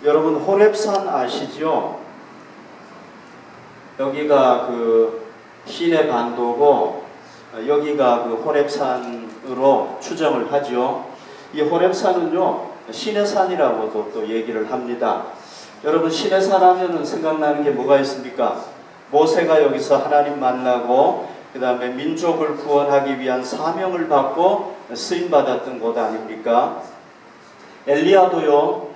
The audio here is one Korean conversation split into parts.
여러분 호렙산 아시죠? 여기가 그 시내 반도고 여기가 그 호렙산으로 추정을 하죠. 이 호렙산은요 시내산이라고도 또 얘기를 합니다. 여러분 시내산 하면은 생각나는 게 뭐가 있습니까? 모세가 여기서 하나님 만나고 그 다음에 민족을 구원하기 위한 사명을 받고 쓰임받았던 곳 아닙니까? 엘리야도요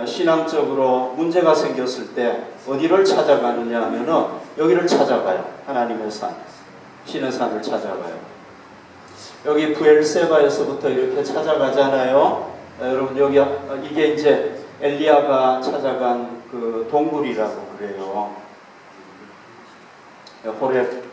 신앙적으로 문제가 생겼을 때 어디를 찾아가느냐 하면은 여기를 찾아가요. 하나님의 산, 신의 산을 찾아가요. 여기 브엘세바에서부터 이렇게 찾아가잖아요. 여러분 여기 이게 이제 엘리야가 찾아간 그 동굴이라고 그래요. 호렙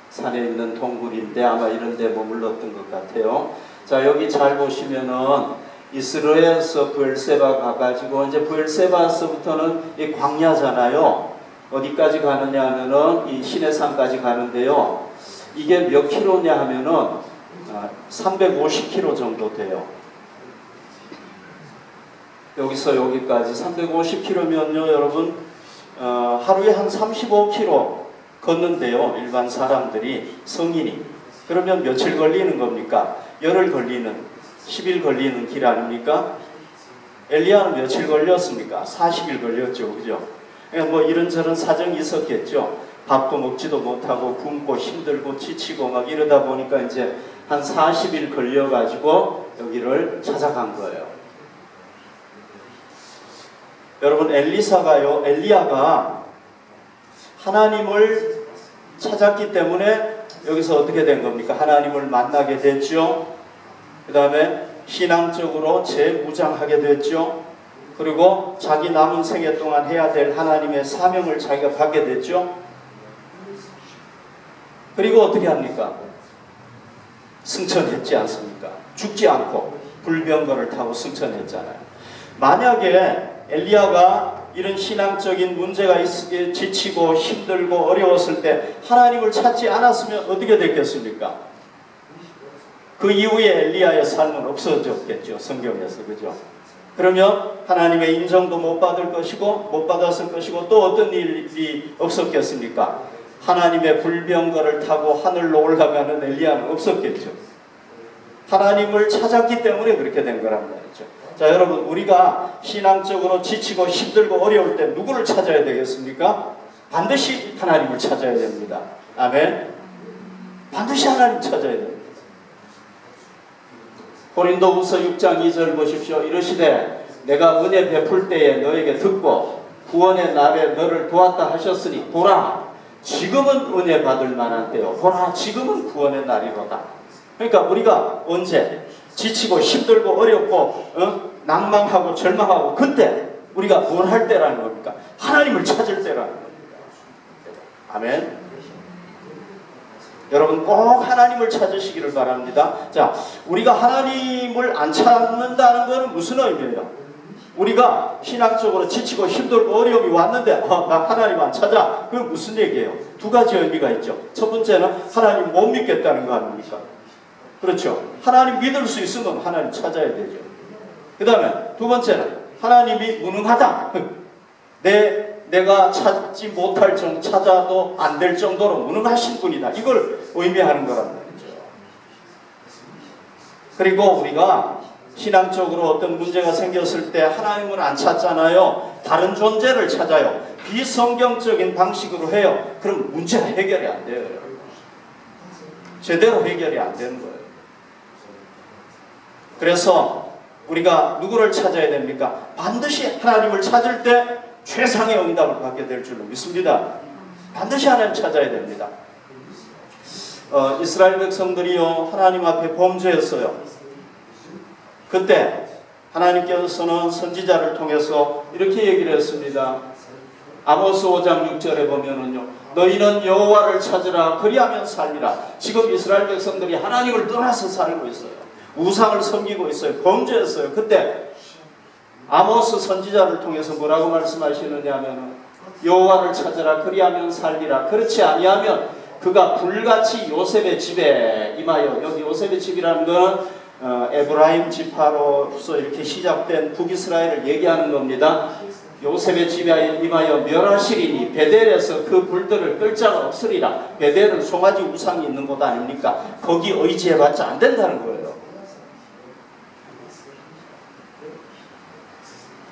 산에 있는 동굴인데 아마 이런 데 머물렀던 것 같아요. 자 여기 잘 보시면은 이스라엘에서 브엘세바 가가지고 이제 브엘세바에서부터는 이 광야잖아요. 어디까지 가느냐 하면은 이 시내산까지 가는데요. 이게 몇 킬로냐 하면은 350킬로 정도 돼요. 여기서 여기까지 350킬로면요 여러분 하루에 한 35킬로 걷는데요. 일반 사람들이 성인이 그러면 며칠 걸리는 겁니까? 열흘 걸리는 10일 걸리는 길 아닙니까? 엘리야는 며칠 걸렸습니까? 40일 걸렸죠. 그죠? 그러니까 뭐 이런저런 사정이 있었겠죠. 밥도 먹지도 못하고 굶고 힘들고 지치고 막 이러다 보니까 이제 한 40일 걸려가지고 여기를 찾아간 거예요. 여러분 엘리야가 하나님을 찾았기 때문에 여기서 어떻게 된 겁니까? 하나님을 만나게 됐죠. 그 다음에 신앙적으로 재무장하게 됐죠. 그리고 자기 남은 생애 동안 해야 될 하나님의 사명을 자기가 받게 됐죠. 그리고 어떻게 합니까? 승천했지 않습니까? 죽지 않고 불병거를 타고 승천했잖아요. 만약에 엘리야가 이런 신앙적인 문제가 지치고 힘들고 어려웠을 때 하나님을 찾지 않았으면 어떻게 됐겠습니까? 그 이후에 엘리야의 삶은 없어졌겠죠. 성경에서. 그죠? 그러면 하나님의 인정도 못 받을 것이고 못 받았을 것이고 또 어떤 일이 없었겠습니까? 하나님의 불병거를 타고 하늘로 올라가는 엘리야는 없었겠죠. 하나님을 찾았기 때문에 그렇게 된 거란 말이죠. 자 여러분 우리가 신앙적으로 지치고 힘들고 어려울 때 누구를 찾아야 되겠습니까? 반드시 하나님을 찾아야 됩니다. 아멘. 반드시 하나님 찾아야 됩니다. 고린도후서 6장 2절 보십시오. 이르시되 내가 은혜 베풀 때에 너에게 듣고 구원의 날에 너를 도왔다 하셨으니 보라 지금은 은혜 받을 만한 때요 보라 지금은 구원의 날이로다. 그러니까 우리가 언제 지치고 힘들고 어렵고 낭망하고 절망하고 그때 우리가 뭘 할 때라는 겁니까? 하나님을 찾을 때라는 겁니다. 아멘. 여러분 꼭 하나님을 찾으시기를 바랍니다. 자, 우리가 하나님을 안 찾는다는 것은 무슨 의미예요? 우리가 신앙적으로 지치고 힘들고 어려움이 왔는데 나 하나님 안 찾아. 그게 무슨 얘기예요? 두 가지 의미가 있죠. 첫 번째는 하나님 못 믿겠다는 거 아닙니까? 그렇죠. 하나님 믿을 수 있으면 하나님 찾아야 되죠. 그 다음에 두 번째는 하나님이 무능하다. 내가 찾지 못할 정도 찾아도 안 될 정도로 무능하신 분이다. 이걸 의미하는 거란 말이죠. 그리고 우리가 신앙적으로 어떤 문제가 생겼을 때 하나님을 안 찾잖아요. 다른 존재를 찾아요. 비성경적인 방식으로 해요. 그럼 문제가 해결이 안 돼요. 제대로 해결이 안 되는 거예요. 그래서 우리가 누구를 찾아야 됩니까? 반드시 하나님을 찾을 때 최상의 응답을 받게 될 줄로 믿습니다. 반드시 하나님 찾아야 됩니다. 이스라엘 백성들이요 하나님 앞에 범죄했어요. 그때 하나님께서는 선지자를 통해서 이렇게 얘기를 했습니다. 아모스 5장 6절에 보면은요 너희는 여호와를 찾으라 그리하면 살리라. 지금 이스라엘 백성들이 하나님을 떠나서 살고 있어요. 우상을 섬기고 있어요. 범죄했어요. 그때 아모스 선지자를 통해서 뭐라고 말씀하시느냐 하면 여호와를 찾으라 그리하면 살리라. 그렇지 아니하면 그가 불같이 요셉의 집에 임하여. 여기 요셉의 집이라는 건 에브라임 지파로서 이렇게 시작된 북이스라엘을 얘기하는 겁니다. 요셉의 집에 임하여 멸하시리니 베델에서 그 불들을 끌 자가 없으리라. 베델은 송아지 우상이 있는 곳 아닙니까? 거기 의지해봤자 안 된다는 거예요.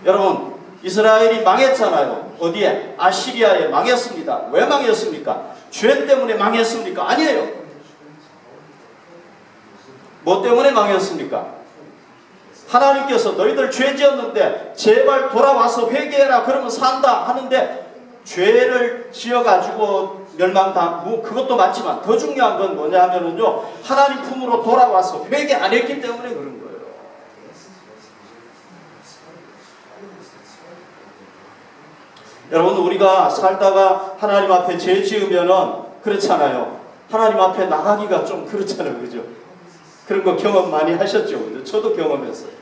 여러분, 이스라엘이 망했잖아요. 어디에? 아시리아에 망했습니다. 왜 망했습니까? 죄 때문에 망했습니까? 아니에요. 뭐 때문에 망했습니까? 하나님께서 너희들 죄 지었는데 제발 돌아와서 회개해라 그러면 산다 하는데, 죄를 지어가지고 멸망당, 그것도 맞지만 더 중요한 건 뭐냐 하면은요, 하나님 품으로 돌아와서 회개 안 했기 때문에 그런 거예요. 여러분, 우리가 살다가 하나님 앞에 죄 지으면은 그렇잖아요. 하나님 앞에 나가기가 좀 그렇잖아요. 그죠? 그런 거 경험 많이 하셨죠? 그죠? 저도 경험했어요.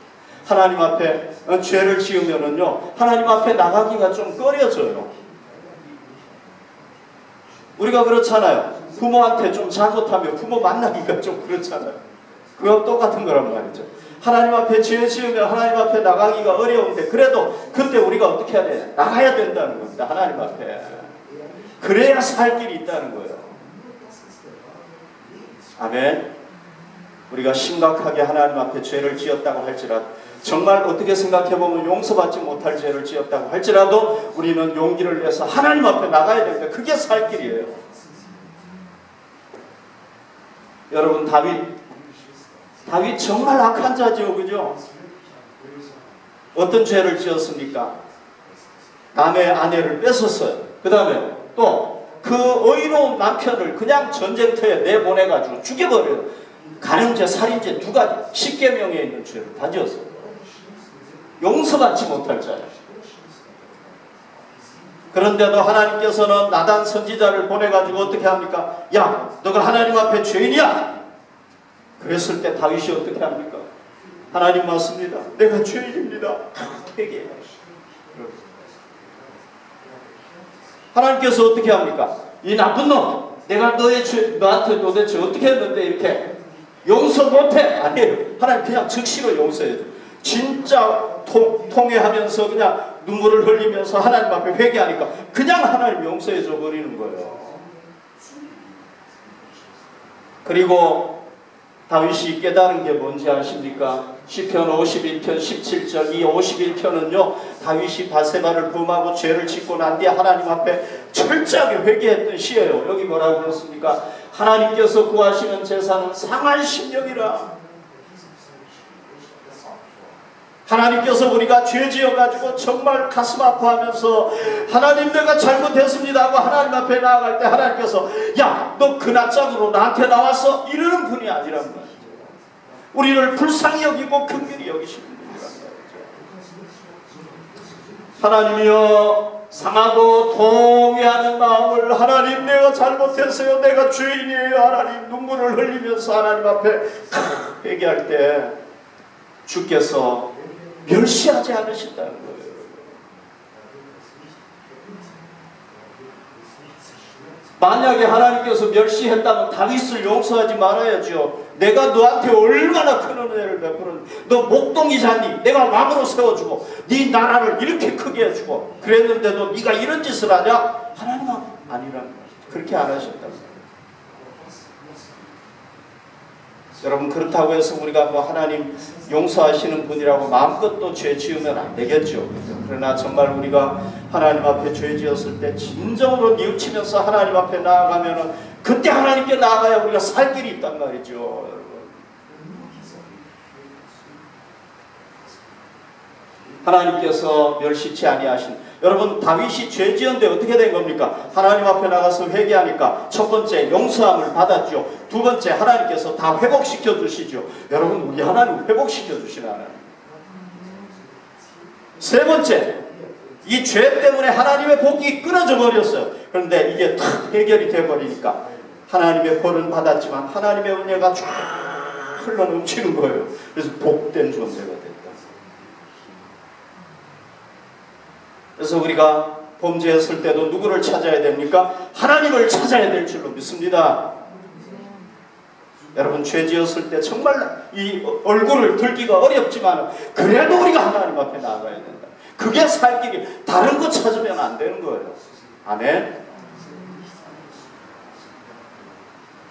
하나님 앞에 죄를 지으면은요, 하나님 앞에 나가기가 좀 꺼려져요. 우리가 그렇잖아요. 부모한테 좀 잘못하면 부모 만나기가 좀 그렇잖아요. 그거 똑같은 거란 말이죠. 하나님 앞에 죄 지으면 하나님 앞에 나가기가 어려운데, 그래도 그때 우리가 어떻게 해야 돼? 나가야 된다는 겁니다. 하나님 앞에. 그래야 살 길이 있다는 거예요. 아멘. 우리가 심각하게 하나님 앞에 죄를 지었다고 할지라도, 정말 어떻게 생각해보면 용서받지 못할 죄를 지었다고 할지라도 우리는 용기를 내서 하나님 앞에 나가야 됩니다. 그게 살 길이에요. 여러분, 다윗 정말 악한 자죠. 그죠? 어떤 죄를 지었습니까? 남의 아내를 뺏었어요. 그 다음에 또 그 의로운 남편을 그냥 전쟁터에 내보내가지고 죽여버려요. 간음죄, 살인죄 두 가지, 10계명에 있는 죄를 다 지었어요. 용서받지 못할 자예요. 그런데도 하나님께서는 나단 선지자를 보내가지고 어떻게 합니까? 야, 너가 하나님 앞에 죄인이야! 그랬을 때 다윗이 어떻게 합니까? 하나님 맞습니다. 내가 죄인입니다. 회개해요. 하나님께서 어떻게 합니까? 이 나쁜 놈, 내가 너한테 도대체 어떻게 했는데 이렇게 용서 못해? 아니에요. 하나님 그냥 즉시로 용서해줘. 진짜 통회하면서 그냥 눈물을 흘리면서 하나님 앞에 회개하니까 그냥 하나님 용서해줘 버리는 거예요. 그리고 다윗이 깨달은 게 뭔지 아십니까? 시편 51편 17절, 이 51편은요, 다윗이 바세바를 범하고 죄를 짓고 난 뒤에 하나님 앞에 철저하게 회개했던 시예요. 여기 뭐라고 그랬습니까? 하나님께서 구하시는 제사는 상할 심령이라. 하나님께서 우리가 죄 지어가지고 정말 가슴 아파하면서 하나님 내가 잘못했습니다 하고 하나님 앞에 나아갈 때 하나님께서 야, 너 그 낯짝으로 나한테 나왔어? 이러는 분이 아니란 말이죠. 우리를 불쌍히 여기고 긍휼히 여기시는 분이란 말이죠. 하나님이여, 상하고 통회하는 마음을, 하나님 내가 잘못했어요, 내가 죄인이에요, 하나님 눈물을 흘리면서 하나님 앞에 회개할 때 주께서 멸시하지 않으신다는 거예요. 만약에 하나님께서 멸시했다면 다윗을 용서하지 말아야죠. 내가 너한테 얼마나 큰 은혜를 베푸는, 너 목동이잖니, 내가 왕으로 세워주고 네 나라를 이렇게 크게 해주고 그랬는데도 네가 이런 짓을 하냐? 하나님은 아니란 말이죠. 그렇게 안 하셨다는 거예요. 여러분, 그렇다고 해서 우리가 뭐 하나님 용서하시는 분이라고 마음껏 또 죄 지으면 안 되겠죠. 그러나 정말 우리가 하나님 앞에 죄 지었을 때 진정으로 뉘우치면서 하나님 앞에 나아가면은 그때 하나님께 나아가야 우리가 살 길이 있단 말이죠. 여러분, 하나님께서 멸시치 아니하신, 여러분 다윗이 죄 지었는데 어떻게 된 겁니까? 하나님 앞에 나가서 회개하니까 첫 번째 용서함을 받았죠. 두 번째 하나님께서 다 회복시켜 주시죠. 여러분, 우리 하나님 회복시켜 주시는 하나님. 세 번째, 이 죄 때문에 하나님의 복이 끊어져 버렸어요. 그런데 이게 탁 해결이 돼 버리니까 하나님의 벌은 받았지만 하나님의 은혜가 쫙 흘러 넘치는 거예요. 그래서 복된 존재가 됐다. 그래서 우리가 범죄했을 때도 누구를 찾아야 됩니까? 하나님을 찾아야 될 줄로 믿습니다. 여러분, 죄 지었을 때 정말 이 얼굴을 들기가 어렵지만 그래도 우리가 하나님 앞에 나아가야 된다. 그게 살 길이. 다른 거 찾으면 안 되는 거예요. 아멘.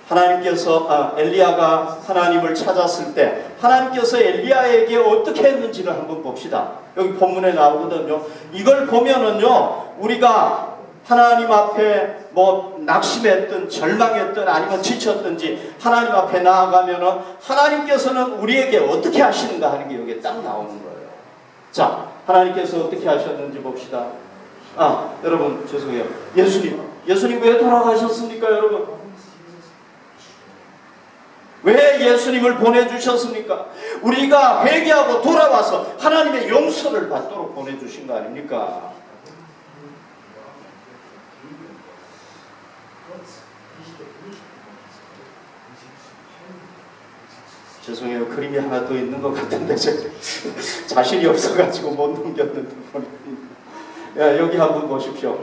하나님께서 엘리야가 하나님을 찾았을 때 하나님께서 엘리야에게 어떻게 했는지를 한번 봅시다. 여기 본문에 나오거든요. 이걸 보면은요, 우리가 하나님 앞에 뭐 낙심했든 절망했든 아니면 지쳤든지 하나님 앞에 나아가면은 하나님께서는 우리에게 어떻게 하시는가 하는 게 여기에 딱 나오는 거예요. 자, 하나님께서 어떻게 하셨는지 봅시다. 여러분 죄송해요. 예수님 왜 돌아가셨습니까, 여러분? 왜 예수님을 보내주셨습니까? 우리가 회개하고 돌아와서 하나님의 용서를 받도록 보내주신 거 아닙니까? 죄송해요. 그림이 하나 더 있는 것 같은데 제가 자신이 없어가지고 못 넘겼는데 여기 한번 보십시오.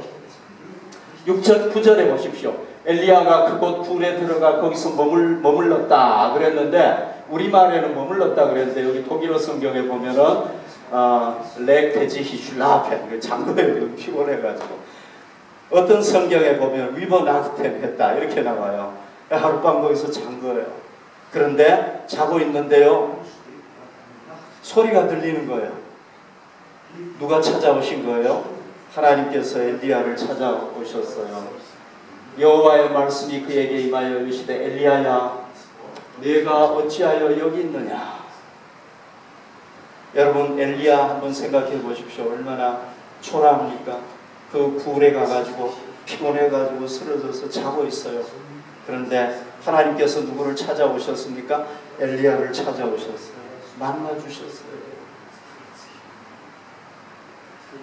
6절 9절에 보십시오. 엘리야가 그곳 굴에 들어가 거기서 머물렀다 그랬는데, 우리말에는 머물렀다 그랬는데 여기 독일어 성경에 보면은 렉 돼지 히슐라펜 장거예요. 피곤해가지고. 어떤 성경에 보면 위버나흐텐 했다 이렇게 나와요. 하룻밤 거기서 잔 거예요. 그런데 자고 있는데요, 소리가 들리는 거예요. 누가 찾아오신 거예요? 하나님께서 엘리야를 찾아오셨어요. 여호와의 말씀이 그에게 임하여 이르시되, 엘리야야, 네가 어찌하여 여기 있느냐? 여러분, 엘리야 한번 생각해 보십시오. 얼마나 초라합니까? 그 굴에 가가지고 피곤해가지고 쓰러져서 자고 있어요. 그런데 하나님께서 누구를 찾아오셨습니까? 엘리야를 찾아오셨어요. 만나주셨어요.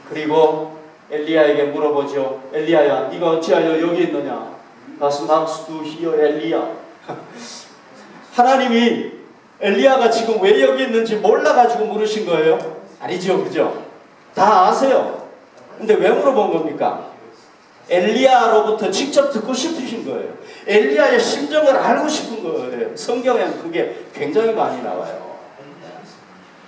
그리고 엘리야에게 물어보죠. 엘리야야, 네가 어찌하여 여기 있느냐? 바스막스두 히어 엘리야. 하나님이 엘리야가 지금 왜 여기 있는지 몰라가지고 물으신 거예요? 아니죠, 그죠? 다 아세요. 근데 왜 물어본 겁니까? 엘리야로부터 직접 듣고 싶으신 거예요. 엘리야의 심정을 알고 싶은 거예요. 성경에는 그게 굉장히 많이 나와요.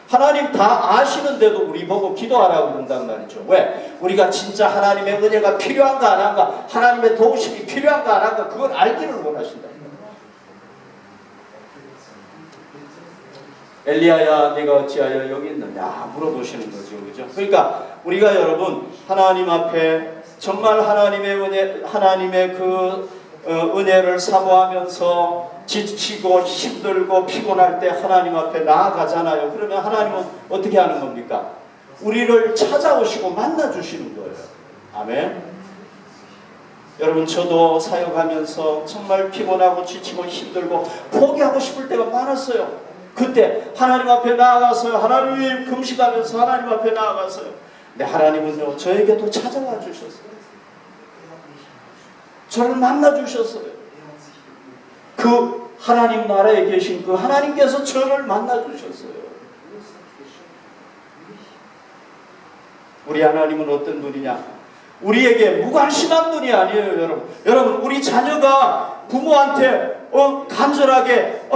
하나님 다 아시는데도 우리 보고 기도하라고 그런단 말이죠. 왜? 우리가 진짜 하나님의 은혜가 필요한가 안 한가, 하나님의 도우심이 필요한가 안 한가, 그걸 알기를 원하신다. 엘리야야, 네가 어찌하여 여기 있느냐 물어보시는 거죠, 그죠? 그러니까 우리가 여러분 하나님 앞에 정말 하나님의 은혜, 하나님의 은혜를 사모하면서 지치고 힘들고 피곤할 때 하나님 앞에 나아가잖아요. 그러면 하나님은 어떻게 하는 겁니까? 우리를 찾아오시고 만나주시는 거예요. 아멘. 여러분, 저도 사역하면서 정말 피곤하고 지치고 힘들고 포기하고 싶을 때가 많았어요. 그때 하나님 앞에 나아가서요, 하나님 금식하면서 하나님 앞에 나아가서요. 근데 하나님은요, 저에게도 찾아와 주셨어요. 저를 만나 주셨어요. 그 하나님 나라에 계신 그 하나님께서 저를 만나 주셨어요. 우리 하나님은 어떤 분이냐? 우리에게 무관심한 분이 아니에요, 여러분. 여러분, 우리 자녀가 부모한테 간절하게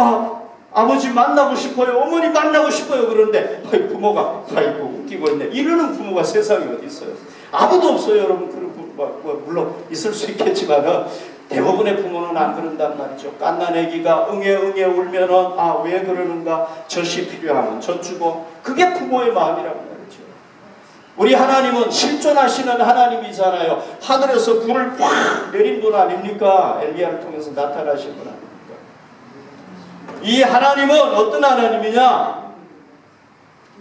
아버지 만나고 싶어요, 어머니 만나고 싶어요 그런데 부모가 아이고 웃기고 있네 이러는 부모가 세상에 어디 있어요? 아무도 없어요, 여러분. 그런 부모가 물론 있을 수 있겠지만 대부분의 부모는 안 그런단 말이죠. 갓난 아기가 응애 울면은 왜 그러는가, 젖이 필요하면 젖 주고, 그게 부모의 마음이란 말이죠. 우리 하나님은 실존하시는 하나님이잖아요. 하늘에서 불을 확 내린 분 아닙니까? 엘리야를 통해서 나타나신 분 아닙니까? 이 하나님은 어떤 하나님이냐?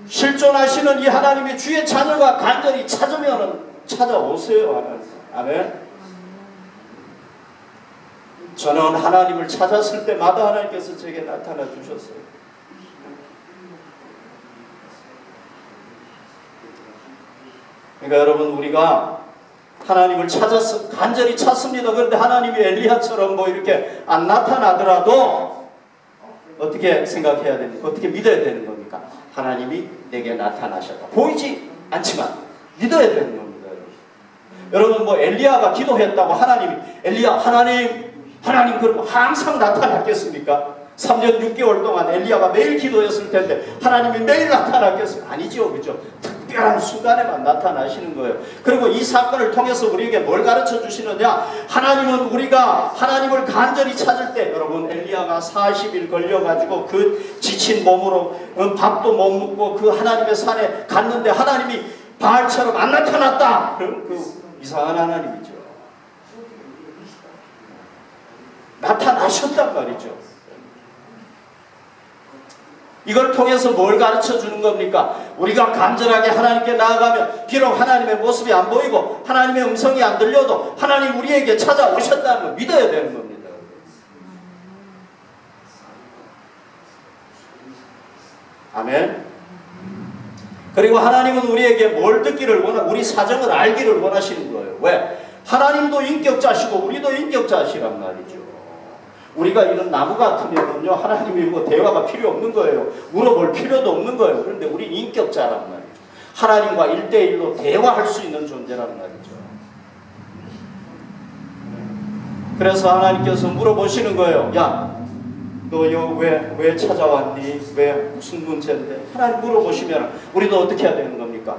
실존하시는 이 하나님이 주의 자녀가 간절히 찾으면 찾아오세요, 하나님. 아멘. 저는 하나님을 찾았을 때마다 하나님께서 제게 나타나 주셨어요. 그러니까 여러분, 우리가 하나님을 찾아서 간절히 찾습니다. 그런데 하나님이 엘리야처럼 뭐 이렇게 안 나타나더라도 어떻게 생각해야 됩니까? 어떻게 믿어야 되는 겁니까? 하나님이 내게 나타나셨다. 보이지 않지만 믿어야 되는 겁니다. 여러분, 뭐 엘리야가 기도했다고 하나님이 하나님 그러면 항상 나타났겠습니까? 3년 6개월 동안 엘리야가 매일 기도했을 텐데 하나님이 매일 나타났겠습니까? 아니죠, 그죠? 특별한 순간에만 나타나시는 거예요. 그리고 이 사건을 통해서 우리에게 뭘 가르쳐 주시느냐? 하나님은 우리가 하나님을 간절히 찾을 때, 여러분 엘리야가 40일 걸려가지고 그 지친 몸으로 밥도 못 먹고 그 하나님의 산에 갔는데 하나님이 바알처럼 안 나타났다. 그럼 그 이상한 하나님이죠. 나타나셨단 말이죠. 이걸 통해서 뭘 가르쳐 주는 겁니까? 우리가 간절하게 하나님께 나아가면 비록 하나님의 모습이 안 보이고 하나님의 음성이 안 들려도 하나님 우리에게 찾아오셨다는 걸 믿어야 되는 겁니다. 아멘. 그리고 하나님은 우리에게 뭘 듣기를 우리 사정을 알기를 원하시는 거예요. 왜? 하나님도 인격자시고 우리도 인격자시란 말이죠. 우리가 이런 나무 같으면요, 하나님이 뭐 대화가 필요 없는 거예요. 물어볼 필요도 없는 거예요. 그런데 우리 인격자란 말이죠. 하나님과 1대1로 대화할 수 있는 존재란 말이죠. 그래서 하나님께서 물어보시는 거예요. 야, 너 왜 찾아왔니? 왜 무슨 문제인데? 하나님 물어보시면 우리도 어떻게 해야 되는 겁니까?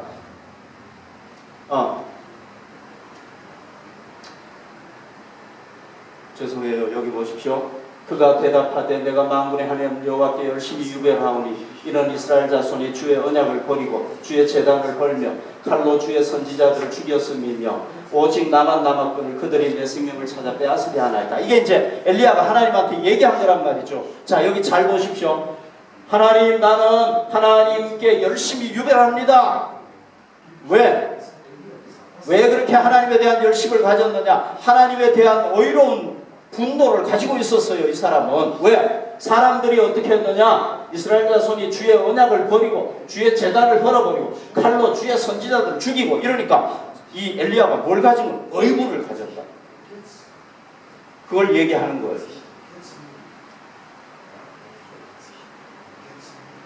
죄송해요. 여기 보십시오. 그가 대답하되 내가 만군의 하나님 여호와께 열심히 유배하오니 이는 이스라엘 자손이 주의 언약을 버리고 주의 제단을 헐며 칼로 주의 선지자들을 죽였음이며 오직 나만 남았거늘 그들이 내 생명을 찾아 빼앗으려 하나이다. 이게 이제 엘리야가 하나님한테 얘기한 거란 말이죠. 자, 여기 잘 보십시오. 하나님, 나는 하나님께 열심히 유배합니다. 왜 그렇게 하나님에 대한 열심을 가졌느냐? 하나님에 대한 의로운 분노를 가지고 있었어요. 이 사람은. 왜? 사람들이 어떻게 했느냐? 이스라엘 자손이 주의 언약을 버리고 주의 제단을 헐어버리고 칼로 주의 선지자들을 죽이고 이러니까 이 엘리야가 뭘 가지고? 의문을 가졌다. 그걸 얘기하는 거예요.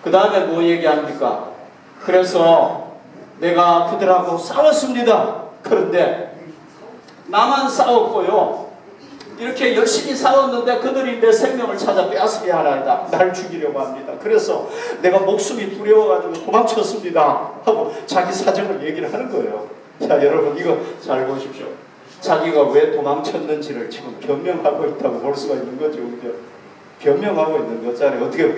그 다음에 뭐 얘기합니까? 그래서 내가 그들하고 싸웠습니다. 그런데 나만 싸웠고요. 이렇게 열심히 싸웠는데 그들이 내 생명을 찾아 빼앗으려 하나이다. 날 죽이려고 합니다. 그래서 내가 목숨이 두려워가지고 도망쳤습니다. 하고 자기 사정을 얘기를 하는 거예요. 자, 여러분 이거 잘 보십시오. 자기가 왜 도망쳤는지를 지금 변명하고 있다고 볼 수가 있는 거죠. 그죠? 변명하고 있는 거잖아요. 어떻게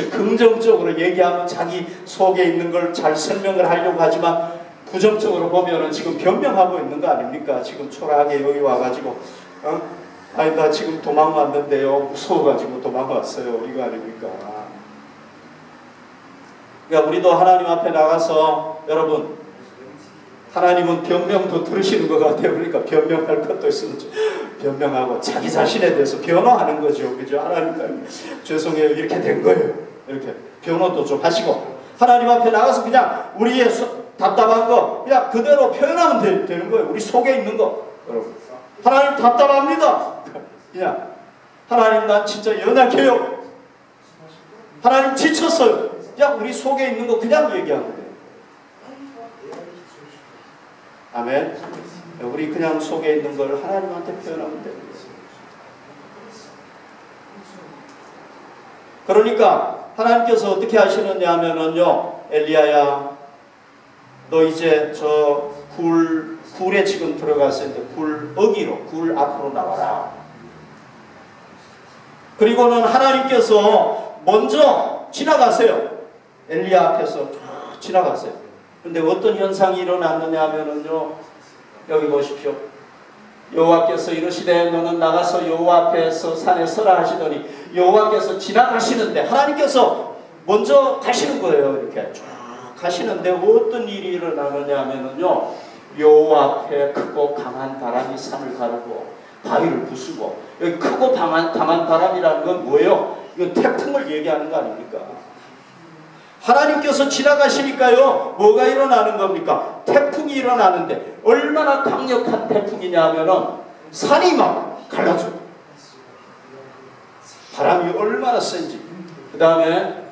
긍정적으로 얘기하면 자기 속에 있는 걸 잘 설명을 하려고 하지만 부정적으로 보면은 지금 변명하고 있는 거 아닙니까? 지금 초라하게 여기 와가지고 아니 나 지금 도망왔는데요. 무서워가지고 도망왔어요. 이거 아닙니까? 그러니까 우리도 하나님 앞에 나가서 여러분 하나님은 변명도 들으시는 것 같아요. 그러니까 변명할 것도 있으면 변명하고 자기 자신에 대해서 변호하는 거죠. 그죠? 하나님 죄송해요. 이렇게 된 거예요. 이렇게 변호도 좀 하시고 하나님 앞에 나가서 그냥 우리의 답답한 거 그냥 그대로 표현하면 되는 거예요. 우리 속에 있는 거. 여러분 하나님 답답합니다. 그냥 하나님 난 진짜 연약해요. 하나님 지쳤어요. 그냥 우리 속에 있는 거 그냥 얘기하면 돼요. 아멘. 우리 그냥 속에 있는 걸 하나님한테 표현하면 돼요. 그러니까 하나님께서 어떻게 하시느냐 하면은요, 엘리야야 너 이제 저 굴에 지금 들어갔을 때 굴 앞으로 나와라. 그리고는 하나님께서 먼저 지나가세요. 엘리야 앞에서 지나가세요. 근데 어떤 현상이 일어났느냐 하면은요, 여기 보십시오. 여호와께서 이르시되 너는 나가서 여호와 앞에서 산에 서라 하시더니 여호와께서 지나가시는데 하나님께서 먼저 가시는 거예요. 이렇게 쫙 가시는데 어떤 일이 일어나느냐 하면은요, 여호와 앞에 크고 강한 바람이 산을 가르고 바위를 부수고, 여기 크고 강한 바람이라는 건 뭐예요? 이건 태풍을 얘기하는 거 아닙니까? 하나님께서 지나가시니까요, 뭐가 일어나는 겁니까? 태풍이 일어나는데 얼마나 강력한 태풍이냐 하면은 산이 막 갈라져요. 바람이 얼마나 센지. 그 다음에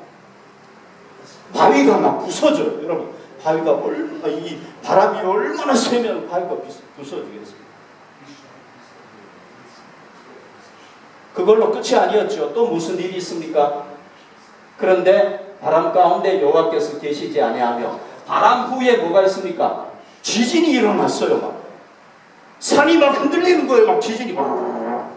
바위가 막 부서져요. 여러분, 이 바람이 얼마나 세면 바위가 부서지겠습니까? 그걸로 끝이 아니었죠. 또 무슨 일이 있습니까? 그런데 바람 가운데 여호와께서 계시지 아니하며 바람 후에 뭐가 있습니까? 지진이 일어났어요. 막 산이 막 흔들리는 거예요. 막 지진이 막.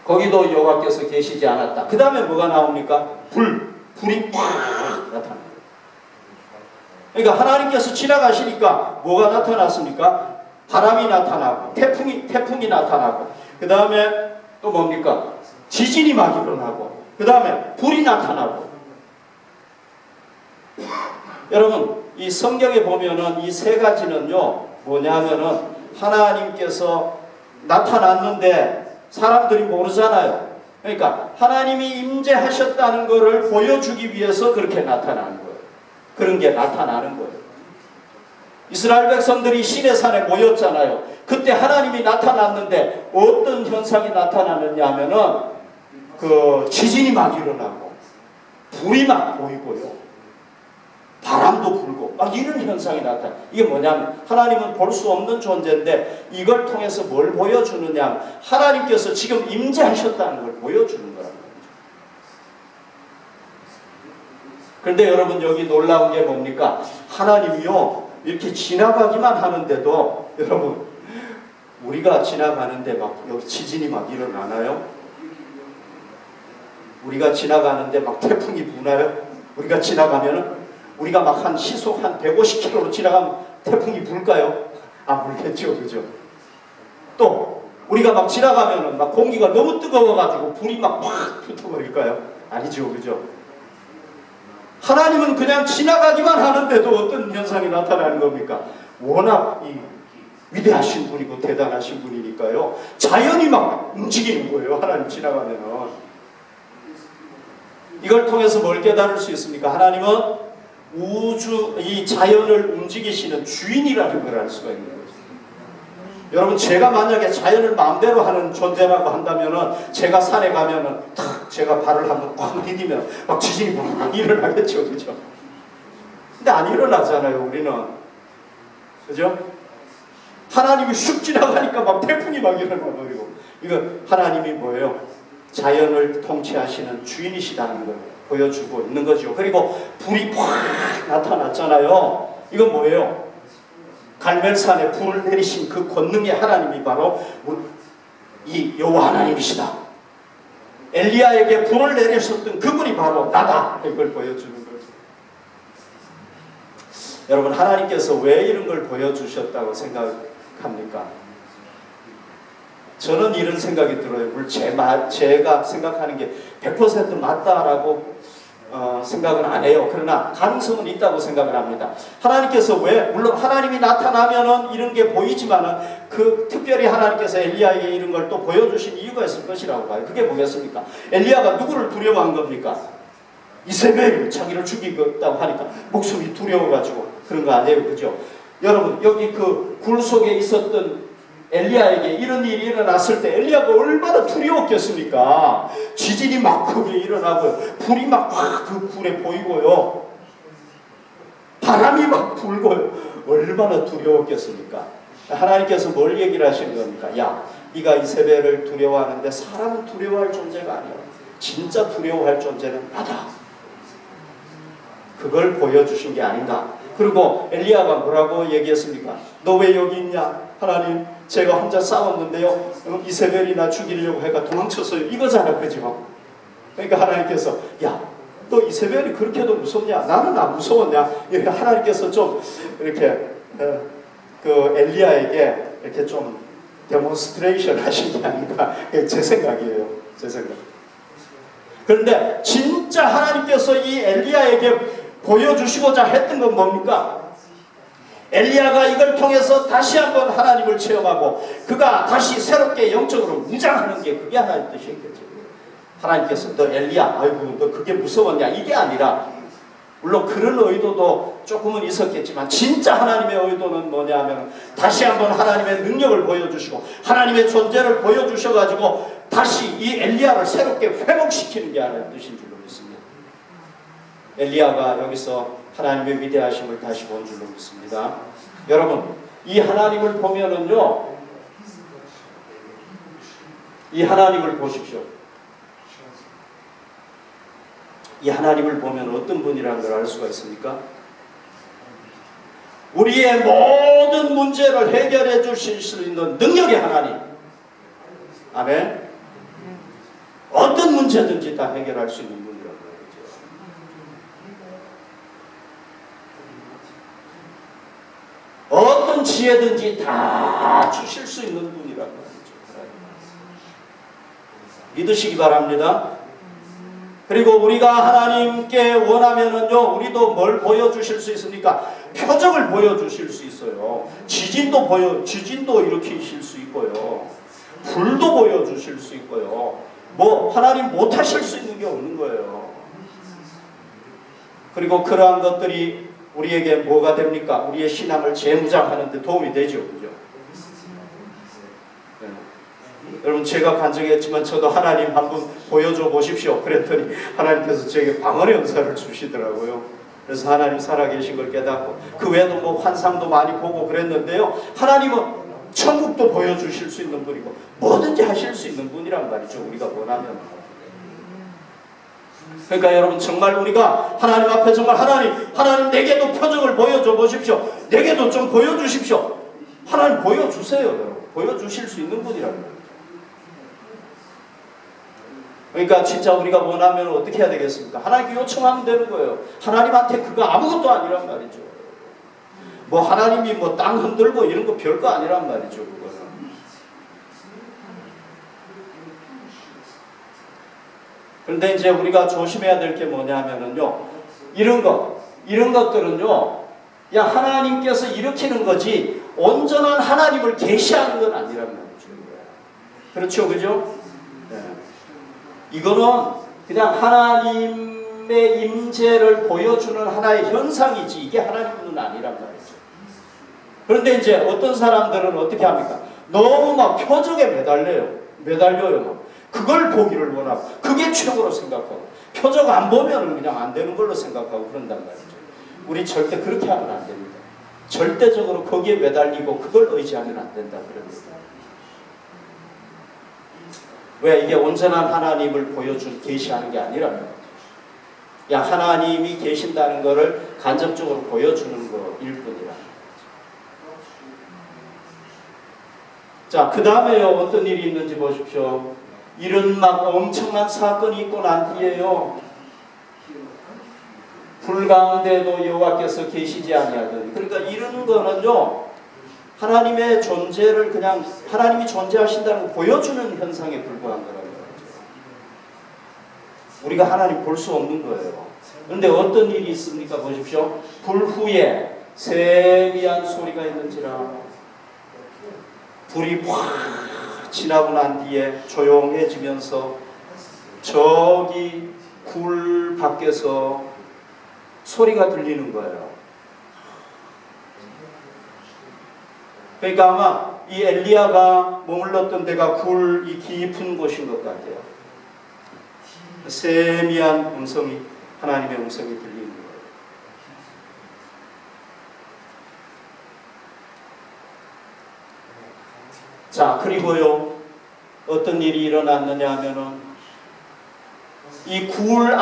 거기도 여호와께서 계시지 않았다. 그 다음에 뭐가 나옵니까? 불이 팍 나타납니다. 그러니까 하나님께서 지나가시니까 뭐가 나타났습니까? 바람이 나타나고 태풍이 나타나고, 그 다음에 또 뭡니까? 지진이 막 일어나고, 그 다음에 불이 나타나고. 여러분, 이 성경에 보면은 이 세 가지는요 뭐냐면은 하나님께서 나타났는데 사람들이 모르잖아요. 그러니까 하나님이 임재하셨다는 것을 보여주기 위해서 그렇게 나타나는 거예요. 그런 게 나타나는 거예요. 이스라엘 백성들이 시내산에 모였잖아요. 그때 하나님이 나타났는데 어떤 현상이 나타나느냐 하면은 그 지진이 막 일어나고 불이 막 보이고요, 바람도 불고 막 이런 현상이 나타나. 이게 뭐냐면 하나님은 볼 수 없는 존재인데 이걸 통해서 뭘 보여주느냐, 하나님께서 지금 임재하셨다는 걸 보여주는 거란 말이죠. 그런데 여러분, 여기 놀라운 게 뭡니까? 하나님이요 이렇게 지나가기만 하는데도, 여러분, 우리가 지나가는데 막 여기 지진이 막 일어나나요? 우리가 지나가는데 막 태풍이 부나요? 우리가 지나가면은, 우리가 막 한 시속 한 150km로 지나가면 태풍이 불까요? 안 불겠죠, 그죠? 또 우리가 막 지나가면은 막 공기가 너무 뜨거워가지고 불이 막 확 붙어버릴까요? 아니죠, 그죠? 하나님은 그냥 지나가기만 하는데도 어떤 현상이 나타나는 겁니까? 워낙 이 위대하신 분이고 대단하신 분이니까요, 자연이 막 움직이는 거예요. 하나님 지나가면은. 이걸 통해서 뭘 깨달을 수 있습니까? 하나님은 우주, 이 자연을 움직이시는 주인이라는 걸 알 수가 있는 거죠. 여러분, 제가 만약에 자연을 마음대로 하는 존재라고 한다면은, 제가 산에 가면은 탁 제가 발을 한번 꽉 디디면 막 지진이 막 일어나겠죠, 그죠? 근데 안 일어나잖아요, 우리는. 그죠? 하나님이 슉 지나가니까 막 태풍이 막 일어나 버리고. 이거 하나님이 뭐예요? 자연을 통치하시는 주인이시다는 걸 보여주고 있는 거죠. 그리고 불이 확 나타났잖아요. 이건 뭐예요? 갈멜산에 불을 내리신 그 권능의 하나님이 바로 이 여호와 하나님이시다. 엘리야에게 불을 내리셨던 그분이 바로 나다. 이걸 보여주는 거죠. 여러분, 하나님께서 왜 이런 걸 보여주셨다고 생각합니까? 저는 이런 생각이 들어요. 물론 제가 생각하는 게 100% 맞다라고 생각은 안 해요. 그러나 가능성은 있다고 생각을 합니다. 하나님께서 물론 하나님이 나타나면은 이런 게 보이지만은, 그 특별히 하나님께서 엘리야에게 이런 걸 또 보여주신 이유가 있을 것이라고 봐요. 그게 뭐겠습니까? 엘리야가 누구를 두려워한 겁니까? 이세벨이 자기를 죽이겠다고 하니까 목숨이 두려워가지고 그런 거 아니에요, 그죠? 여러분, 여기 그 굴 속에 있었던 엘리야에게 이런 일이 일어났을 때 엘리야가 얼마나 두려웠겠습니까? 지진이 막 크게 일어나고요, 불이 막 그 굴에 보이고요, 바람이 막 불고요. 얼마나 두려웠겠습니까? 하나님께서 뭘 얘기를 하시는 겁니까? 야, 네가 이세벨을 두려워하는데 사람은 두려워할 존재가 아니야. 진짜 두려워할 존재는 나다. 그걸 보여주신 게 아닌가. 그리고 엘리야가 뭐라고 얘기했습니까? 너 왜 여기 있냐? 하나님, 제가 혼자 싸웠는데요, 이세벨이 나 죽이려고 해가 도망쳤어요. 이거잖아, 그죠? 그러니까 하나님께서, 야, 너 이세벨이 그렇게도 무섭냐? 나는 안 무서웠냐? 이렇게 하나님께서 좀 이렇게 그 엘리야에게 이렇게 좀 데몬스트레이션 하신 게 아닌가. 제 생각이에요. 제 생각. 그런데 진짜 하나님께서 이 엘리야에게 보여주시고자 했던 건 뭡니까? 엘리야가 이걸 통해서 다시 한번 하나님을 체험하고 그가 다시 새롭게 영적으로 무장하는 게, 그게 하나님 뜻이겠죠. 하나님께서 너 엘리야, 아이고 너 그게 무서웠냐, 이게 아니라, 물론 그런 의도도 조금은 있었겠지만 진짜 하나님의 의도는 뭐냐 하면 다시 한번 하나님의 능력을 보여주시고 하나님의 존재를 보여주셔가지고 다시 이 엘리야를 새롭게 회복시키는 게 하나님의 뜻인 줄로 믿습니다. 엘리야가 여기서 하나님의 위대하심을 다시 본 줄로 믿습니다. 여러분, 이 하나님을 보면은요, 이 하나님을 보십시오. 이 하나님을 보면 어떤 분이라는 걸 알 수가 있습니까? 우리의 모든 문제를 해결해 주실 수 있는 능력의 하나님. 아멘. 어떤 문제든지 다 해결할 수 있는 분이라는 거죠. 어떤 지혜든지 다 주실 수 있는 분이라는 거죠. 믿으시기 바랍니다. 그리고 우리가 하나님께 원하면은요, 우리도 뭘 보여주실 수 있습니까? 표적을 보여주실 수 있어요. 지진도 일으키실 수 있고요. 불도 보여주실 수 있고요. 뭐 하나님 못하실 수 있는 게 없는 거예요. 그리고 그러한 것들이 우리에게 뭐가 됩니까? 우리의 신앙을 재무장하는 데 도움이 되죠. 그죠? 네. 여러분, 제가 간증했지만 저도 하나님 한번 보여줘 보십시오. 그랬더니 하나님께서 제게 방언의 은사를 주시더라고요. 그래서 하나님 살아계신 걸 깨닫고, 그 외에도 뭐 환상도 많이 보고 그랬는데요. 하나님은 천국도 보여주실 수 있는 분이고 뭐든지 하실 수 있는 분이란 말이죠. 우리가 원하면. 그러니까 여러분, 정말 우리가 하나님 앞에 정말 하나님 내게도 표적을 보여줘 보십시오. 내게도 좀 보여주십시오. 하나님 보여주세요. 여러분. 보여주실 수 있는 분이란 말이죠. 그러니까 진짜 우리가 원하면 어떻게 해야 되겠습니까? 하나님께 요청하면 되는 거예요. 하나님한테 그거 아무것도 아니란 말이죠. 뭐 하나님이 뭐 땅 흔들고 이런 거 별거 아니란 말이죠. 그거는. 그런데 이제 우리가 조심해야 될 게 뭐냐면은요, 이런 것들은요, 야, 하나님께서 일으키는 거지 온전한 하나님을 계시하는 건 아니란 말이죠. 그렇죠, 그죠? 네. 이거는 그냥 하나님의 임재를 보여주는 하나의 현상이지 이게 하나님은 아니란 말이죠. 그런데 이제 어떤 사람들은 어떻게 합니까? 너무 막 표적에 매달려요. 막. 그걸 보기를 원하고, 그게 최고로 생각하고, 표적 안 보면 그냥 안 되는 걸로 생각하고 그런단 말이죠. 우리 절대 그렇게 하면 안 됩니다. 절대적으로 거기에 매달리고 그걸 의지하면 안 된다 그럽니다. 왜? 이게 온전한 하나님을 계시하는 게 아니란 말이죠. 야, 하나님이 계신다는 것을 간접적으로 보여주는 거일 뿐이라. 자, 그 다음에요, 어떤 일이 있는지 보십시오. 이런 막 엄청난 사건이 있고 난 뒤에요, 불 가운데도 여호와께서 계시지 아니하더니. 그러니까 이런 거는요, 하나님의 존재를 그냥 하나님이 존재하신다는 걸 보여주는 현상에 불과한 거라는 거죠. 우리가 하나님 볼 수 없는 거예요. 그런데 어떤 일이 있습니까? 보십시오. 불 후에 세미한 소리가 있는지라. 불이 확 지나고 난 뒤에 조용해지면서 저기 굴 밖에서 소리가 들리는 거예요. 그러니까 아마 이 엘리야가 머물렀던 데가 굴이 깊은 곳인 것 같아요. 세미한 음성이, 하나님의 음성이 들리는 거예요. 자, 그리고요, 어떤 일이 일어났느냐 하면은 이 굴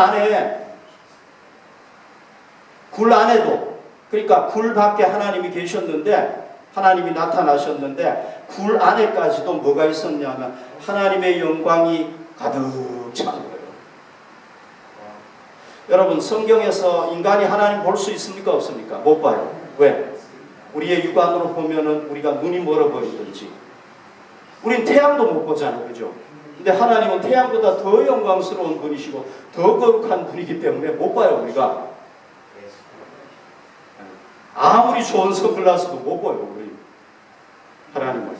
안에도, 그러니까 굴 밖에 하나님이 계셨는데, 하나님이 나타나셨는데 굴 안에까지도 뭐가 있었냐면 하나님의 영광이 가득 찬 거예요. 여러분, 성경에서 인간이 하나님 볼 수 있습니까? 없습니까? 못 봐요. 왜? 우리의 육안으로 보면은 우리가 눈이 멀어버리든지, 우린 태양도 못 보잖아요. 그죠? 근데 하나님은 태양보다 더 영광스러운 분이시고 더 거룩한 분이기 때문에 못 봐요. 우리가 아무리 좋은 선글라스도 못 봐요. 우리 하나님을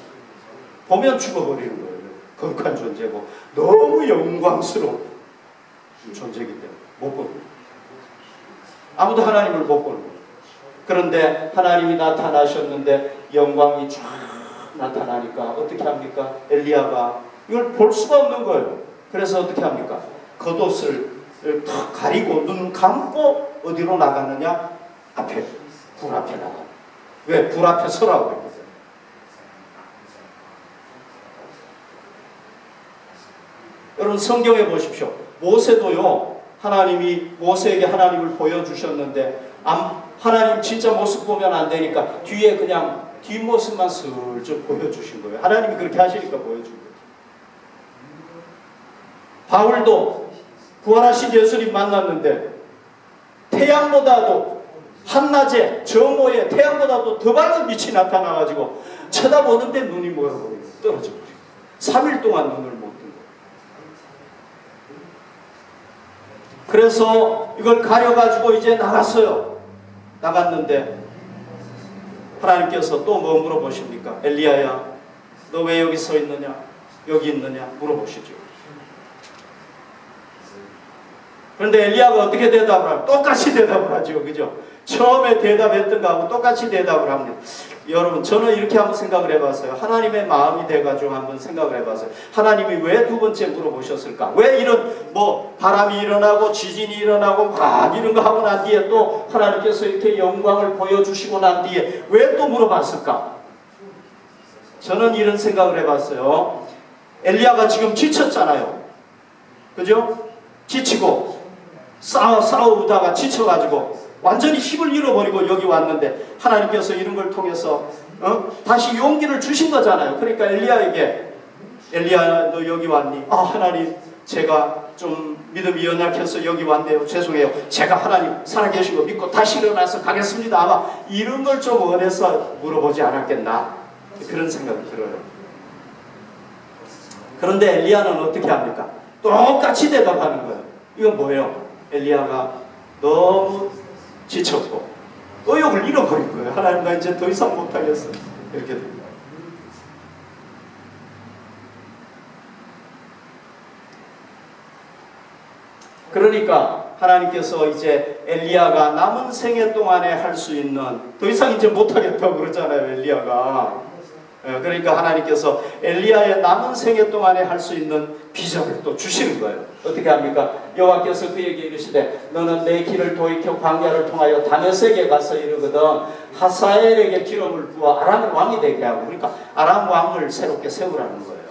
보면 죽어버리는 거예요. 거룩한 존재고 너무 영광스러운 존재이기 때문에 못 보는 거예요. 아무도 하나님을 못 보는 거예요. 그런데 하나님이 나타나셨는데 영광이 쫙 나타나니까 어떻게 합니까? 엘리야가 이걸 볼 수가 없는 거예요. 그래서 어떻게 합니까? 겉옷을 탁 가리고 눈 감고 어디로 나가느냐? 앞에, 불 앞에 나가. 왜? 불 앞에 서라고 했거든요. 여러분, 성경에 보십시오. 모세도요, 하나님이 모세에게 하나님을 보여주셨는데 하나님 진짜 모습 보면 안 되니까 뒤에 그냥 뒷모습만 슬쩍 보여주신 거예요. 하나님이 그렇게 하시니까 보여준 거예요. 바울도 부활하신 예수님 만났는데 태양보다도 한낮에 저모에 태양보다도 더 밝은 빛이 나타나가지고 쳐다보는데 눈이 멀어버리고 떨어져버리고 3일 동안 눈을 못 뜬 거예요. 그래서 이걸 가려가지고 이제 나갔어요. 나갔는데 하나님께서 또 뭐 물어보십니까? 엘리야야, 너 왜 여기 서 있느냐? 여기 있느냐? 물어보시죠. 그런데 엘리야가 어떻게 대답을 하면 똑같이 대답을 하죠. 그죠? 처음에 대답했던 거하고 똑같이 대답을 합니다. 여러분, 저는 이렇게 한번 생각을 해봤어요. 하나님의 마음이 돼가지고 한번 생각을 해봤어요. 하나님이 왜 두 번째 물어보셨을까? 왜 이런 바람이 일어나고 지진이 일어나고 막 이런 거 하고 난 뒤에 또 하나님께서 이렇게 영광을 보여주시고 난 뒤에 왜 또 물어봤을까? 저는 이런 생각을 해봤어요. 엘리야가 지금 지쳤잖아요. 그죠? 지치고 싸우다가 지쳐가지고 완전히 힘을 잃어버리고 여기 왔는데 하나님께서 이런 걸 통해서 다시 용기를 주신 거잖아요. 그러니까 엘리야에게 엘리야 너 여기 왔니? 아 하나님 제가 좀 믿음이 연약해서 여기 왔네요. 죄송해요. 제가 하나님 살아계신 거 믿고 다시 일어나서 가겠습니다. 아마 이런 걸 좀 원해서 물어보지 않았겠나 그런 생각이 들어요. 그런데 엘리야는 어떻게 합니까? 똑같이 대답하는 거예요. 이건 뭐예요? 엘리야가 너무 지쳤고 의욕을 잃어버린 거예요. 하나님 나 이제 더 이상 못하겠어. 이렇게 됩니다. 그러니까 하나님께서 이제 엘리야가 남은 생애 동안에 할 수 있는 더 이상 이제 못하겠다고 그러잖아요. 엘리야가. 그러니까 하나님께서 엘리야의 남은 생애 동안에 할 수 있는 비전을 또 주시는 거예요. 어떻게 합니까? 여호와께서 그에게 이르시되 너는 내 길을 돌이켜 광야를 통하여 다메섹에 가서 이르거든 하사엘에게 기름을 부어 아람 왕이 되게 하고 그러니까 아람 왕을 새롭게 세우라는 거예요.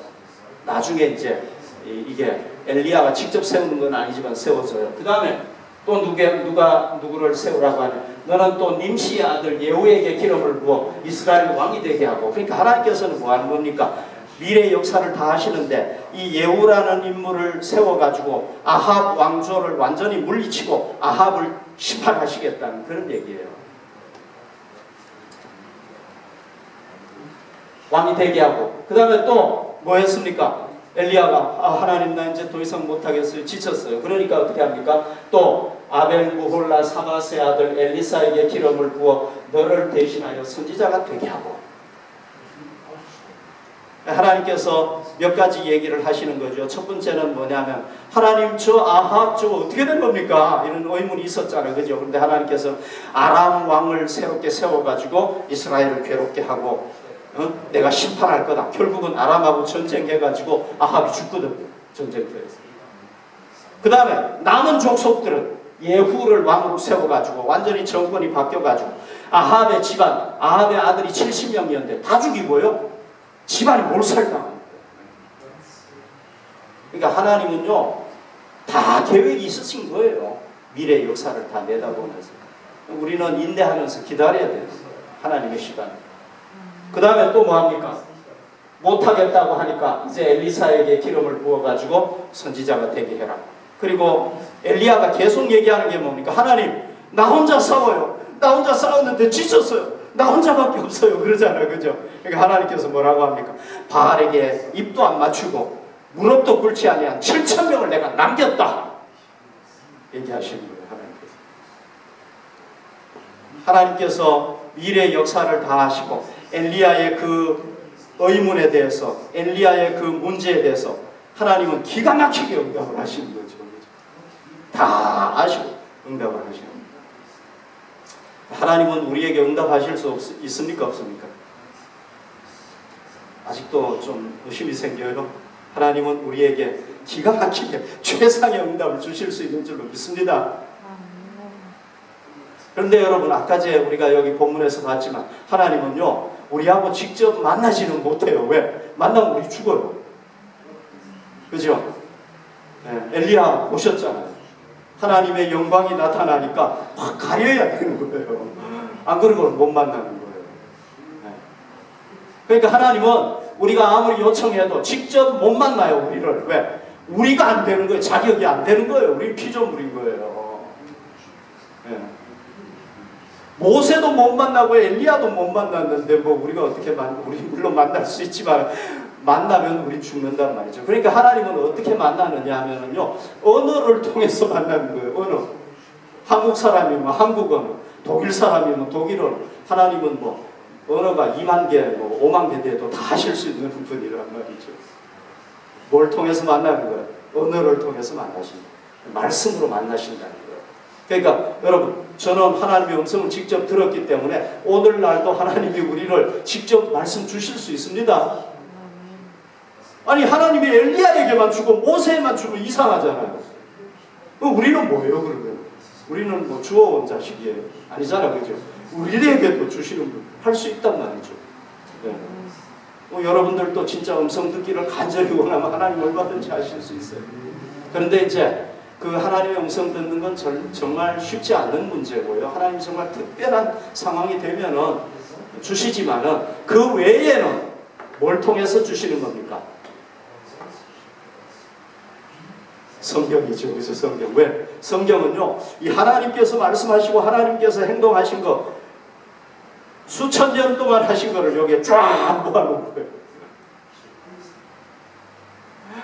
나중에 이제 이게 엘리야가 직접 세우는 건 아니지만 세워져요. 그 다음에 또 누구를 세우라고 하냐? 너는 또 님시의 아들 예후에게 기름을 부어 이스라엘 왕이 되게 하고 그러니까 하나님께서는 뭐 하는 겁니까? 미래의 역사를 다 하시는데 이 예후라는 인물을 세워가지고 아합 왕조를 완전히 물리치고 아합을 심판하시겠다는 그런 얘기예요. 왕이 되게 하고 그 다음에 또 뭐 했습니까? 엘리야가 하나님 나 이제 더 이상 못하겠어요. 지쳤어요. 그러니까 어떻게 합니까? 또 아벨 무홀라 사마스의 아들 엘리사에게 기름을 부어 너를 대신하여 선지자가 되게 하고 하나님께서 몇 가지 얘기를 하시는 거죠. 첫 번째는 뭐냐면 하나님 저 아합 저거 어떻게 된 겁니까? 이런 의문이 있었잖아요. 그죠? 그런데 하나님께서 아람 왕을 새롭게 세워가지고 이스라엘을 괴롭게 하고 내가 심판할 거다. 결국은 아람하고 전쟁해가지고 아합이 죽거든. 전쟁터에서. 그 다음에 남은 족속들은 예후를 왕으로 세워가지고 완전히 정권이 바뀌어가지고 아합의 집안, 아합의 아들이 70명이었는데 다 죽이고요. 집안이 몰살당합니다. 그러니까 하나님은요 다 계획이 있으신 거예요. 미래의 역사를 다 내다보면서 우리는 인내하면서 기다려야 돼요. 하나님의 시간. 그 다음에 또 뭐합니까? 못하겠다고 하니까 이제 엘리사에게 기름을 부어가지고 선지자가 되게 해라. 그리고 엘리야가 계속 얘기하는 게 뭡니까? 하나님 나 혼자 싸워요. 나 혼자 싸웠는데 지쳤어요. 나 혼자밖에 없어요. 그러잖아요. 그죠? 그러니까 하나님께서 뭐라고 합니까? 바알에게 입도 안 맞추고 무릎도 꿇지 아니한 7,000명을 내가 남겼다. 얘기하시는 거예요. 하나님께서 미래의 역사를 다 하시고 엘리야의 그 의문에 대해서 엘리야의 그 문제에 대해서 하나님은 기가 막히게 응답을 하시는 거죠. 다 아시고 응답을 하시는 거예요. 하나님은 우리에게 응답하실 수 있습니까? 없습니까? 아직도 좀 의심이 생겨요. 하나님은 우리에게 기가 막히게 최상의 응답을 주실 수 있는 줄로 믿습니다. 그런데 여러분 아까 우리가 여기 본문에서 봤지만 하나님은요 우리하고 직접 만나지는 못해요. 왜? 만나면 우리 죽어요. 그죠? 네, 엘리야 오셨잖아요. 하나님의 영광이 나타나니까 확 가려야 되는 거예요. 안 그러고는 못 만나는 거예요. 그러니까 하나님은 우리가 아무리 요청해도 직접 못 만나요, 우리를. 왜? 우리가 안 되는 거예요. 자격이 안 되는 거예요. 우리 피조물인 거예요. 모세도 못 만나고 엘리야도 못 만났는데 뭐 우리가 어떻게 우리 물론 만날 수 있지만 만나면 우리 죽는단 말이죠. 그러니까 하나님은 어떻게 만나느냐 하면은요, 언어를 통해서 만나는 거예요. 언어. 한국 사람이면 한국 언어, 독일 사람이면 독일어. 하나님은 뭐 언어가 2만 개, 뭐 5만 개 돼도 다 하실 수 있는 분이란 말이죠. 뭘 통해서 만나는 거예요? 언어를 통해서 만나신다. 말씀으로 만나신다는 거예요. 그러니까 여러분, 저는 하나님의 음성을 직접 들었기 때문에 오늘날도 하나님이 우리를 직접 말씀 주실 수 있습니다. 아니, 하나님이 엘리야에게만 주고 모세에만 주면 이상하잖아요. 우리는 뭐예요, 그러면? 우리는 뭐 주워온 자식이에요? 아니잖아요, 그죠? 우리에게도 주시는 분 할 수 있단 말이죠. 네. 여러분들도 진짜 음성 듣기를 간절히 원하면 하나님 얼마든지 하실 수 있어요. 그런데 이제 그 하나님의 음성 듣는 건 정말 쉽지 않은 문제고요. 하나님 정말 특별한 상황이 되면은 주시지만은 그 외에는 뭘 통해서 주시는 겁니까? 성경이죠. 그래서 성경. 왜? 성경은요, 이 하나님께서 말씀하시고 하나님께서 행동하신 거, 수천 년 동안 하신 거를 여기에 쫙 모아놓은 거예요.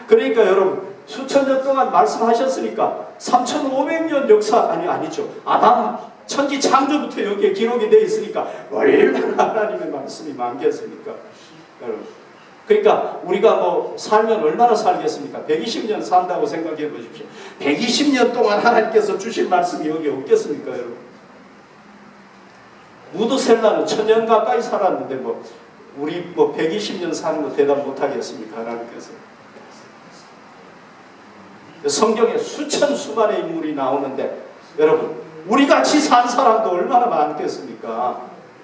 그러니까 여러분, 수천 년 동안 말씀하셨으니까 3500년 역사, 아니죠. 아담 천지 창조부터 여기에 기록이 되어 있으니까 얼마나 하나님의 말씀이 많겠습니까? 여러분. 그러니까 우리가 뭐 살면 얼마나 살겠습니까? 120년 산다고 생각해 보십시오. 120년 동안 하나님께서 주신 말씀이 여기 없겠습니까, 여러분? 무드셀라는 1000년 가까이 살았는데 뭐 우리 뭐 120년 사는 거 대답 못 하겠습니까, 하나님께서? 성경에 수천 수만의 인물이 나오는데 여러분, 우리 같이 산 사람도 얼마나 많겠습니까?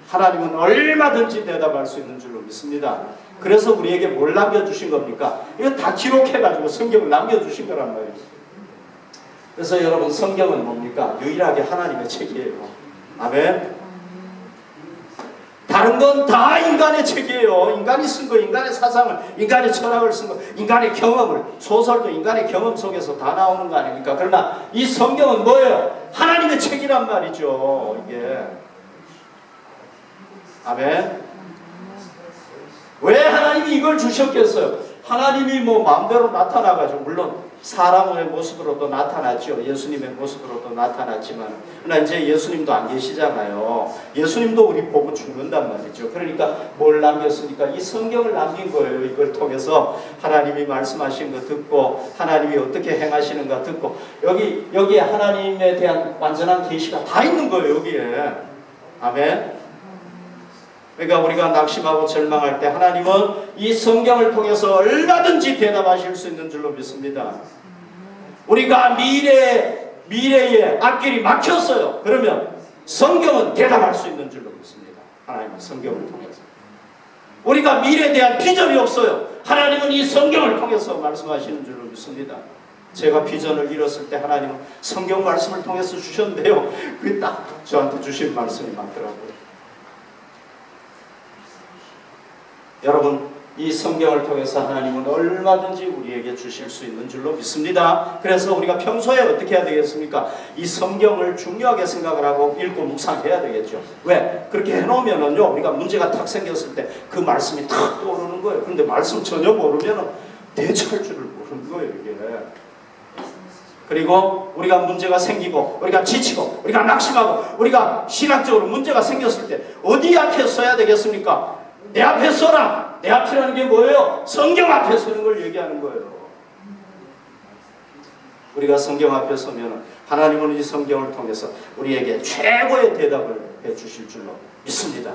하나님은 얼마든지 대답할 수 있는 줄로 믿습니다. 그래서 우리에게 뭘 남겨주신 겁니까? 이거 다 기록해가지고 성경을 남겨주신 거란 말이죠. 그래서 여러분, 성경은 뭡니까? 유일하게 하나님의 책이에요. 아멘. 다른 건 다 인간의 책이에요. 인간이 쓴 거, 인간의 사상을, 인간의 철학을 쓴 거, 인간의 경험을, 소설도 인간의 경험 속에서 다 나오는 거 아닙니까? 그러나 이 성경은 뭐예요? 하나님의 책이란 말이죠. 이게. 아멘. 왜 하나님이 이걸 주셨겠어요? 하나님이 뭐 마음대로 나타나가지고, 물론 사람의 모습으로도 나타났죠. 예수님의 모습으로도 나타났지만, 그러나 이제 예수님도 안 계시잖아요. 예수님도 우리 보고 죽는단 말이죠. 그러니까 뭘 남겼습니까? 이 성경을 남긴 거예요. 이걸 통해서 하나님이 말씀하신 거 듣고, 하나님이 어떻게 행하시는가 듣고, 여기에 하나님에 대한 완전한 계시가 다 있는 거예요. 여기에. 아멘. 그러니까 우리가 낙심하고 절망할 때 하나님은 이 성경을 통해서 얼마든지 대답하실 수 있는 줄로 믿습니다. 우리가 미래에 앞길이 막혔어요. 그러면 성경은 대답할 수 있는 줄로 믿습니다. 하나님은 성경을 통해서. 우리가 미래에 대한 비전이 없어요. 하나님은 이 성경을 통해서 말씀하시는 줄로 믿습니다. 제가 비전을 잃었을 때 하나님은 성경 말씀을 통해서 주셨는데요, 그게 딱 저한테 주신 말씀이 맞더라고요. 여러분, 이 성경을 통해서 하나님은 얼마든지 우리에게 주실 수 있는 줄로 믿습니다. 그래서 우리가 평소에 어떻게 해야 되겠습니까? 이 성경을 중요하게 생각을 하고 읽고 묵상해야 되겠죠. 왜? 그렇게 해놓으면은요, 우리가 문제가 탁 생겼을 때 그 말씀이 탁 떠오르는 거예요. 그런데 말씀 전혀 모르면은 대처할 줄을 모르는 거예요, 이게. 그리고 우리가 문제가 생기고, 우리가 지치고, 우리가 낙심하고, 우리가 신학적으로 문제가 생겼을 때 어디 앞에 서야 되겠습니까? 내 앞에 서라. 내 앞이라는 게 뭐예요? 성경 앞에 서는 걸 얘기하는 거예요. 우리가 성경 앞에 서면 하나님은 이 성경을 통해서 우리에게 최고의 대답을 해주실 줄로 믿습니다.